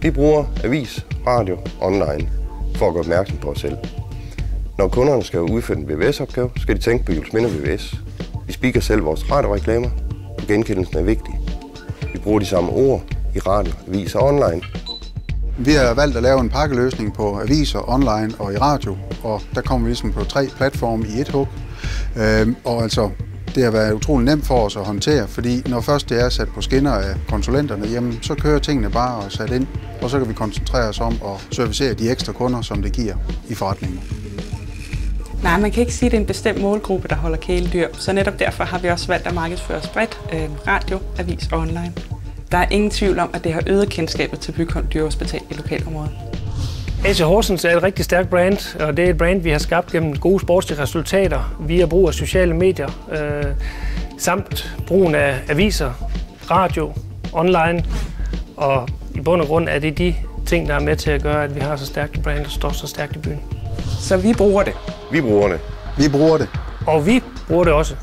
Vi bruger avis, radio, online for at gøre opmærksom på os selv. Når kunderne skal udføre en VVS-opgave, skal de tænke på Juelsminde VVS. Vi speaker selv vores radioreklamer, og genkendelsen er vigtig. Vi bruger de samme ord i radio, avis og online. Vi har valgt at lave en pakkeløsning på aviser, online og i radio, og der kommer vi ligesom på 3 platforme i et hug. Og altså, det har været utrolig nemt for os at håndtere, fordi når først det er sat på skinner af konsulenterne, jamen, så kører tingene bare og sat ind, og så kan vi koncentrere os om at servicere de ekstra kunder, som det giver i forretningen. Nej, man kan ikke sige, at det er en bestemt målgruppe, der holder kæledyr, så netop derfor har vi også valgt at markedsføre os bredt, radio, avis og online. Der er ingen tvivl om, at det har øget kendskabet til Bygholm Dyrehospital i lokalområdet. AC Horsens er et rigtig stærkt brand, og det er et brand, vi har skabt gennem gode sportslige resultater via brug af sociale medier, samt brugen af aviser, radio, online, og i bund og grund er det de ting, der er med til at gøre, at vi har så stærkt et brand, der står så stærkt i byen. Så vi bruger det. Vi bruger det. Vi bruger det. Og vi bruger det også.